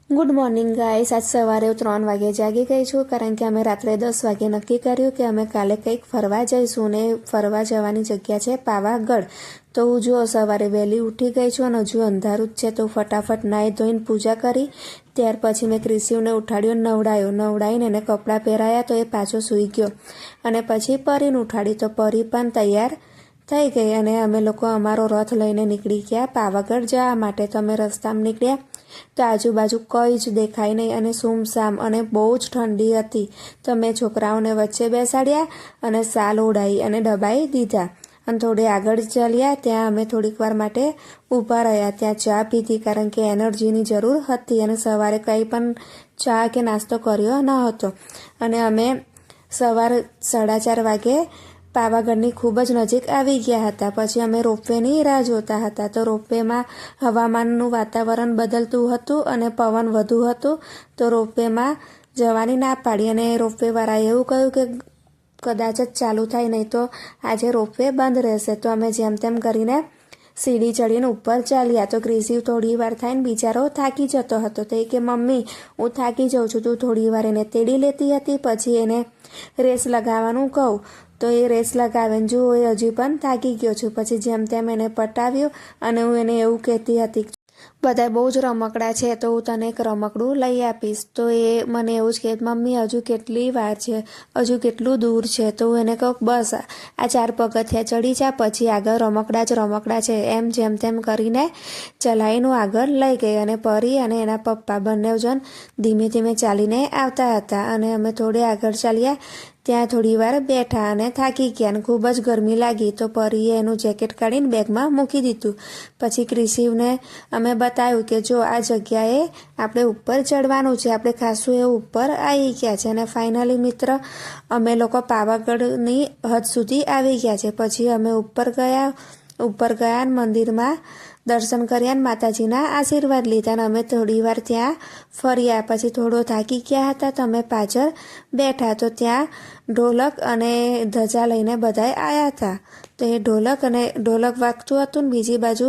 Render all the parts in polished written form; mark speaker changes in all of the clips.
Speaker 1: Good morning guys. આજ સવારે હું 3 વાગે જાગી ગઈ છું, કારણ કે અમે રાત્રે 10 વાગે નક્કી કર્યું કે અમે કાલે કંઈક ફરવા જઈશું ને ફરવા જવાની જગ્યા છે પાવાગઢ। તો હું જો સવારે વહેલી ઉઠી ગઈ છું અને હજુ અંધારું જ છે, તો ફટાફટ નાહી ધોઈને પૂજા કરી। ત્યાર પછી મેં ક્રિશિવને ઉઠાડ્યો, નવડાવીને એને કપડાં પહેરાયા તો એ પાછો સૂઈ ગયો અને પછી પરીને ઉઠાડી તો પરી પણ તૈયાર થઈ ગઈ અને અમે લોકો અમારો રથ લઈને નીકળી ગયા પાવાગઢ જવા માટે। તો અમે રસ્તામાં નીકળ્યા તો આજુબાજુ કંઈ જ દેખાય નહીં અને સૂમસામ અને બહુ જ ઠંડી હતી। તો મેં છોકરાઓને વચ્ચે બેસાડ્યા અને સાલ ઓઢાઈ અને દબાઈ દીધા અને થોડે આગળ ચાલ્યા। ત્યાં અમે થોડીક વાર માટે ઊભા રહ્યા, ત્યાં ચા પીધી, કારણ કે એનર્જીની જરૂર હતી અને સવારે કંઈ પણ ચા કે નાસ્તો કર્યો ન હતો અને અમે સવાર 4:30 વાગે પાવાગઢની ખૂબ જ નજીક આવી ગયા હતા। પછી અમે રોપવેની રાહ જોતા હતા। તો રોપવેમાં હવામાનનું વાતાવરણ બદલતું હતું અને પવન વધુ હતું, તો રોપવેમાં જવાની ના પાડી અને રોપવેવાળાએ એવું કહ્યું કે કદાચ જ ચાલુ થાય, નહીં તો આજે રોપવે બંધ રહેશે। તો અમે જેમ તેમ કરીને સીડી ચડીને ઉપર ચાલ્યા। તો ક્રિશિવ થોડી વાર થઈને બિચારો થાકી જતો હતો, તો એ કે મમ્મી હું થાકી જાઉં છું, તું થોડી વાર એને તેડી લેતી હતી, પછી એને રેસ લગાવવાનું કહું તો એ રેસ લગાવીને જુઓ એ હજી પણ થાકી ગયો છું। પછી જેમ તેમ એને પટાવ્યો અને હું એને એવું કહેતી હતી બધા બહુ જ રમકડા છે, તો હું તને એક રમકડું લઈ આપીશ। તો એ મને એવું જ કહે મમ્મી હજુ કેટલી વાર છે, હજુ કેટલું દૂર છે। તો હું એને કહું બસ આ 4 પગથિયાં ચડી જા, પછી આગળ રમકડા જ રમકડા છે, એમ જેમ તેમ કરીને ચલાવીને હું આગળ લઈ ગઈ અને પરી અને એના પપ્પા બંને જણ ધીમે ધીમે ચાલીને આવતા હતા અને અમે થોડે આગળ ચાલ્યા। ત્યાં થોડી વાર બેઠા અને થાકી ગયા અને ખૂબ જ ગરમી લાગી, તો પરીએ એનું જેકેટ કાઢીને બેગમાં મૂકી દીધું। પછી ક્રિશિવને અમે બતાવ્યું કે જો આ જગ્યાએ આપણે ઉપર ચડવાનું છે, આપણે ખાસું એવું ઉપર આવી ગયા છે અને ફાઇનલી મિત્ર અમે લોકો પાવાગઢની હદ સુધી આવી ગયા છે। પછી અમે ઉપર ગયા અને મંદિરમાં દર્શન કર્યા અને માતાજીના આશીર્વાદ લીધા અને અમે થોડી વાર ત્યાં ફર્યા। પછી થોડો થાકી ગયા હતા તો અમે પાછળ બેઠા, તો ત્યાં ઢોલક અને ધજા લઈને બધાએ આવ્યા હતા। તો એ ઢોલક વાગતું હતું ને બીજી બાજુ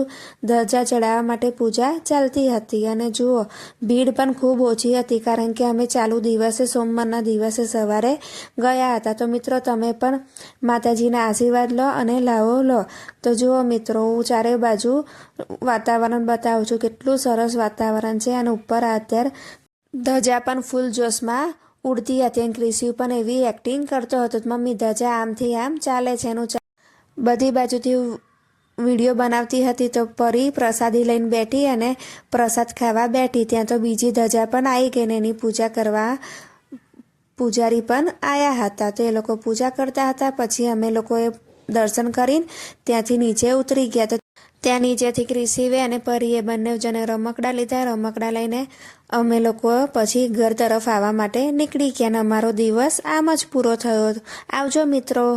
Speaker 1: ધજા ચડાવવા માટે પૂજા ચાલતી હતી અને જુઓ ભીડ પણ ખૂબ ઓછી હતી, કારણ કે અમે ચાલુ દિવસે સોમવારના દિવસે સવારે ગયા હતા। તો મિત્રો તમે પણ માતાજીના આશીર્વાદ લો અને લાવો લો। તો જુઓ મિત્રો હું ચારે બાજુ વાતાવરણ બતાવું છું, કેટલું સરસ વાતાવરણ છે અને ઉપર અત્યારે ધજા પણ ફૂલ જોશમાં ઉડતી હતી અને ક્રિશિવ પણ એવી એક્ટિંગ કરતો હતો, મમ્મી ધજા આમથી આમ ચાલે છે એનું બધી બાજુથી વિડીયો બનાવતી હતી। તો પરી પ્રસાદી લઈને બેઠી અને પ્રસાદ ખાવા બેઠી, ત્યાં તો બીજી ધજા પણ આવી ગઈ ને એની પૂજા કરવા પૂજારી પણ આવ્યા હતા, તો એ લોકો પૂજા કરતા હતા। પછી અમે લોકોએ દર્શન કરીને ત્યાંથી નીચે ઉતરી ગયા, તો ત્યાં નીચેથી ક્રિશિવે અને પરીએ બંને જણે રમકડા લીધા। રમકડા લઈને અમે લોકો પછી ઘર તરફ આવવા માટે નીકળી ગયા અને અમારો દિવસ આમ જ પૂરો થયો। આવજો મિત્રો।